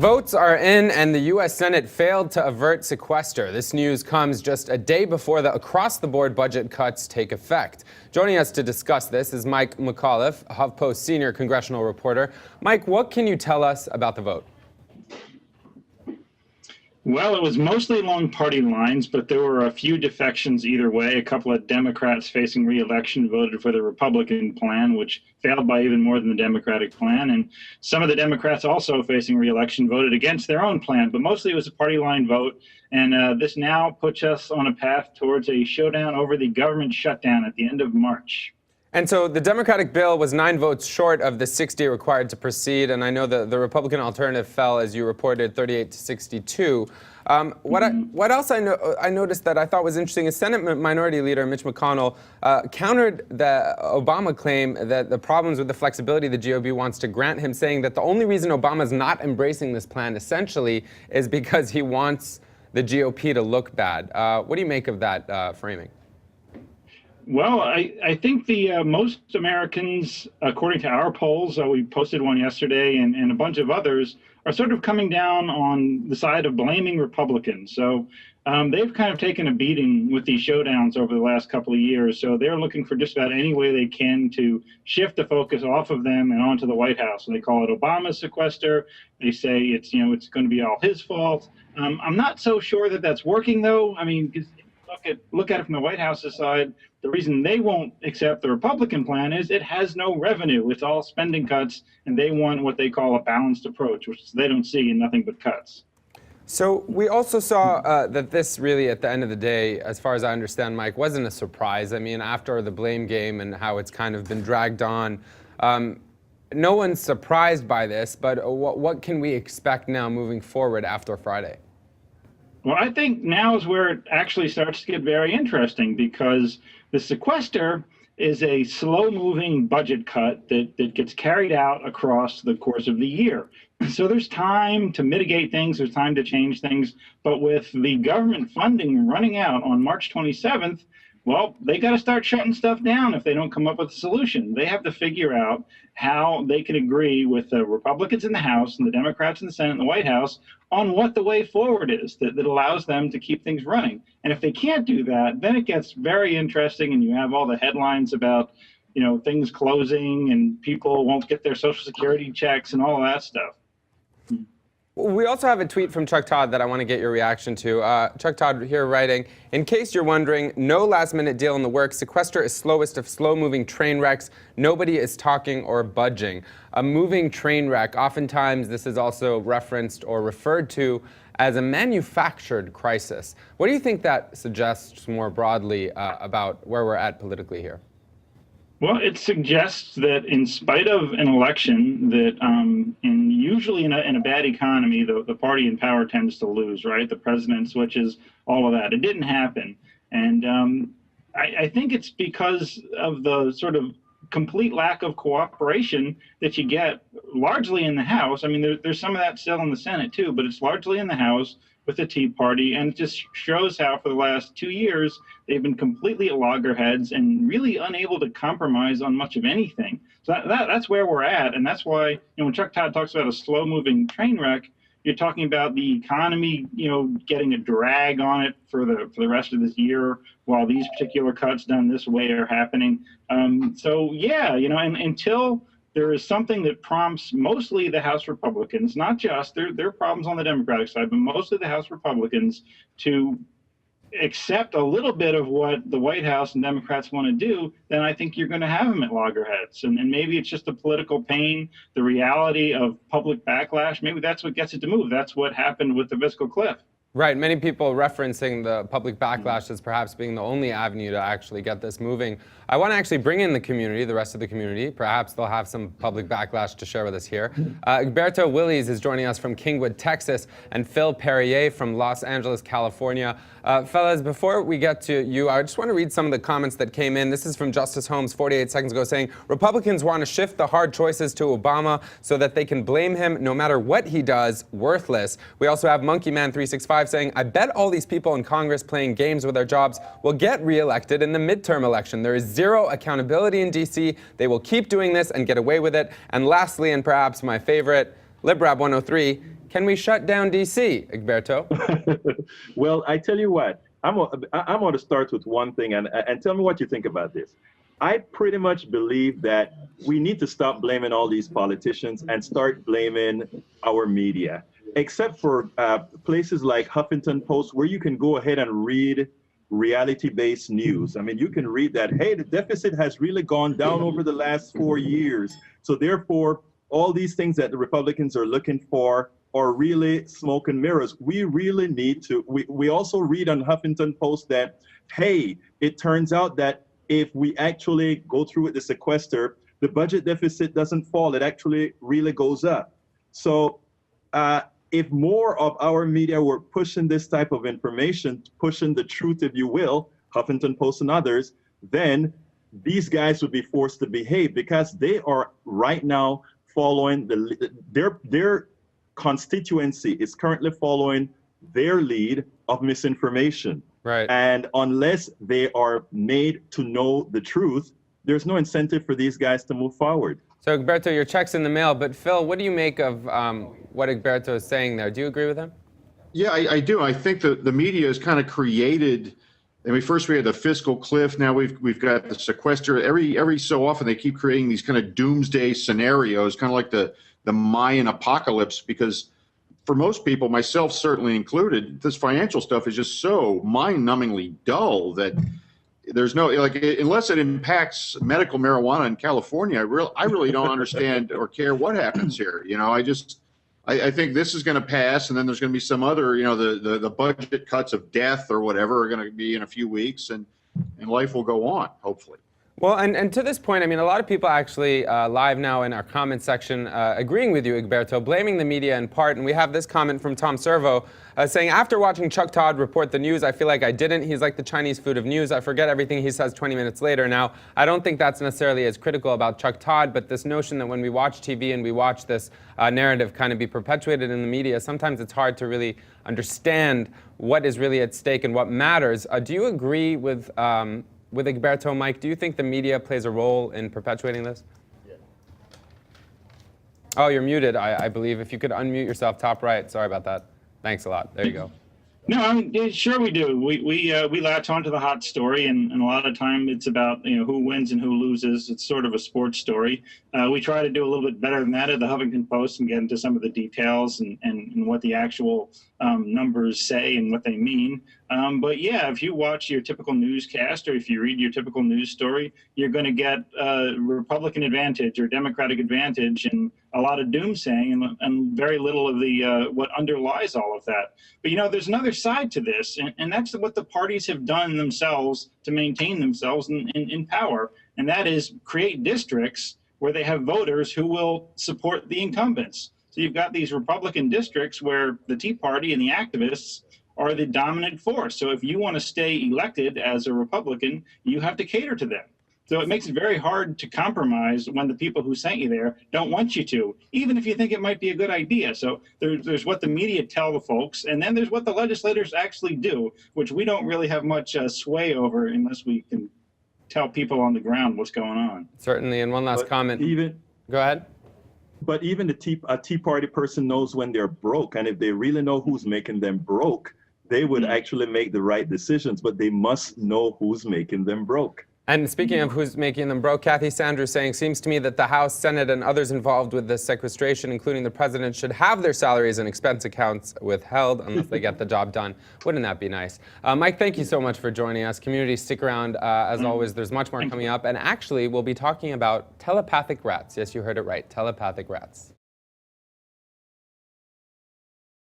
Votes are in, and the U.S. Senate failed to avert sequester. This news comes just a day before the across-the-board budget cuts take effect. Joining us to discuss this is Mike McAuliffe, HuffPost senior congressional reporter. Mike, what can you tell us about the vote? Well, it was mostly along party lines, but there were a few defections either way. A couple of Democrats facing re-election voted for the Republican plan, which failed by even more than the Democratic plan. And some of the Democrats also facing re-election voted against their own plan, but mostly it was a party line vote. And this now puts us on a path towards a showdown over the government shutdown at the end of March. And so the Democratic bill was 9 votes short of the 60 required to proceed, and I know the Republican alternative fell, as you reported, 38 to 62. What else I noticed that I thought was interesting is Senate Minority Leader Mitch McConnell countered the Obama claim that the problems with the flexibility the GOP wants to grant him, saying that the only reason Obama's not embracing this plan, essentially, is because he wants the GOP to look bad. What do you make of that framing? Well, I think the most Americans, according to our polls, we posted one yesterday, and a bunch of others, are sort of coming down on the side of blaming Republicans. So they've kind of taken a beating with these showdowns over the last couple of years. So they're looking for just about any way they can to shift the focus off of them and onto the White House. And they call it Obama's sequester. They say it's going to be all his fault. I'm not so sure that that's working, though. I mean, look at it from the White House's side. The reason they won't accept the Republican plan is it has no revenue. It's all spending cuts, and they want what they call a balanced approach, which they don't see in nothing but cuts. So we also saw that this really, at the end of the day, as far as I understand, Mike, wasn't a surprise. I mean, after the blame game and how it's kind of been dragged on, no one's surprised by this, but what can we expect now moving forward after Friday? Well, I think now is where it actually starts to get very interesting, because the sequester is a slow-moving budget cut that gets carried out across the course of the year. So there's time to mitigate things, there's time to change things, but with the government funding running out on March 27th, well, they got to start shutting stuff down if they don't come up with a solution. They have to figure out how they can agree with the Republicans in the House and the Democrats in the Senate and the White House on what the way forward is that allows them to keep things running. And if they can't do that, then it gets very interesting, and you have all the headlines about, things closing and people won't get their Social Security checks and all of that stuff. We also have a tweet from Chuck Todd that I want to get your reaction to. Chuck Todd here writing, in case you're wondering, no last-minute deal in the works. Sequester is slowest of slow-moving train wrecks. Nobody is talking or budging. A moving train wreck, oftentimes this is also referenced or referred to as a manufactured crisis. What do you think that suggests more broadly about where we're at politically here? Well, it suggests that in spite of an election that usually in a bad economy, the party in power tends to lose, right? The president switches, all of that. It didn't happen. And I think it's because of the sort of complete lack of cooperation that you get largely in the House. I mean, there's some of that still in the Senate, too, but it's largely in the House with the Tea Party, and it just shows how for the last 2 years they've been completely at loggerheads and really unable to compromise on much of anything. So that's where we're at, and that's why when Chuck Todd talks about a slow-moving train wreck, you're talking about the economy, getting a drag on it for the rest of this year while these particular cuts done this way are happening. So yeah, and until there is something that prompts mostly the House Republicans, not just, there are problems on the Democratic side, but mostly the House Republicans to accept a little bit of what the White House and Democrats want to do, then I think you're going to have them at loggerheads. And maybe it's just the political pain, the reality of public backlash. Maybe that's what gets it to move. That's what happened with the fiscal cliff. Right. Many people referencing the public backlash as perhaps being the only avenue to actually get this moving. I want to actually bring in the community, the rest of the community. Perhaps they'll have some public backlash to share with us here. Egberto Willies is joining us from Kingwood, Texas, and Phil Perrier from Los Angeles, California. Fellas, before we get to you, I just want to read some of the comments that came in. This is from Justice Holmes 48 seconds ago saying, Republicans want to shift the hard choices to Obama so that they can blame him no matter what he does, worthless. We also have Monkey Man 365 saying, I bet all these people in Congress playing games with their jobs will get reelected in the midterm election. There is zero accountability in D.C. They will keep doing this and get away with it. And lastly, and perhaps my favorite, LibRab 103, Can we shut down D.C., Egberto? Well, I tell you what, I'm going to start with one thing, and tell me what you think about this. I pretty much believe that we need to stop blaming all these politicians and start blaming our media, except for places like Huffington Post, where you can go ahead and read reality-based news. I mean, you can read that, hey, the deficit has really gone down over the last 4 years. So therefore, all these things that the Republicans are looking for are really smoke and mirrors. We really need to, we also read on Huffington Post that, hey, it turns out that if we actually go through with the sequester, the budget deficit doesn't fall, it actually really goes up. So if more of our media were pushing this type of information, pushing the truth, if you will, Huffington Post and others, then these guys would be forced to behave, because they are right now following their constituency is currently following their lead of misinformation. Right. And unless they are made to know the truth, there's no incentive for these guys to move forward. So, Egberto, your check's in the mail, but Phil, what do you make of what Egberto is saying there? Do you agree with him? Yeah, I do. I think that the media has kind of created. I mean, first we had the fiscal cliff. Now we've got the sequester. Every so often they keep creating these kind of doomsday scenarios, kind of like the Mayan apocalypse. Because for most people, myself certainly included, this financial stuff is just so mind-numbingly dull that there's no, like, unless it impacts medical marijuana in California, I really don't understand or care what happens here. You know, I think this is going to pass, and then there's going to be some other, you know, the budget cuts of death or whatever are going to be in a few weeks, and life will go on, hopefully. Well, and to this point, I mean, a lot of people actually live now in our comment section agreeing with you, Egberto, blaming the media in part. And we have this comment from Tom Servo saying, after watching Chuck Todd report the news, I feel like I didn't. He's like the Chinese food of news. I forget everything he says 20 minutes later. Now, I don't think that's necessarily as critical about Chuck Todd, but this notion that when we watch TV and we watch this narrative kind of be perpetuated in the media, sometimes it's hard to really understand what is really at stake and what matters. Do you agree with Egberto, Mike? Do you think the media plays a role in perpetuating this? Yeah. Oh, you're muted, I believe. If you could unmute yourself, top right. Sorry about that. Thanks a lot. There you go. No, I mean, sure we do. We latch onto the hot story, and a lot of time it's about, you know, who wins and who loses. It's sort of a sports story. We try to do a little bit better than that at the Huffington Post and get into some of the details and what the actual numbers say and what they mean. But yeah, if you watch your typical newscast or if you read your typical news story, you're going to get Republican advantage or Democratic advantage and a lot of doomsaying and very little of the what underlies all of that. But, you know, there's another side to this, and that's what the parties have done themselves to maintain themselves in power, and that is create districts where they have voters who will support the incumbents. So you've got these Republican districts where the Tea Party and the activists are the dominant force. So if you want to stay elected as a Republican, you have to cater to them. So it makes it very hard to compromise when the people who sent you there don't want you to, even if you think it might be a good idea. So there's what the media tell the folks, and then there's what the legislators actually do, which we don't really have much sway over unless we can tell people on the ground what's going on. Certainly, and one last comment. Go ahead. But even a Tea Party person knows when they're broke, and if they really know who's making them broke, they would actually make the right decisions, but they must know who's making them broke. And speaking of who's making them broke, Kathy Sanders saying, seems to me that the House, Senate, and others involved with this sequestration, including the president, should have their salaries and expense accounts withheld unless they get the job done. Wouldn't that be nice? Mike, thank you so much for joining us. Community, stick around. As always, there's much more coming up. And actually, we'll be talking about telepathic rats. Yes, you heard it right, telepathic rats.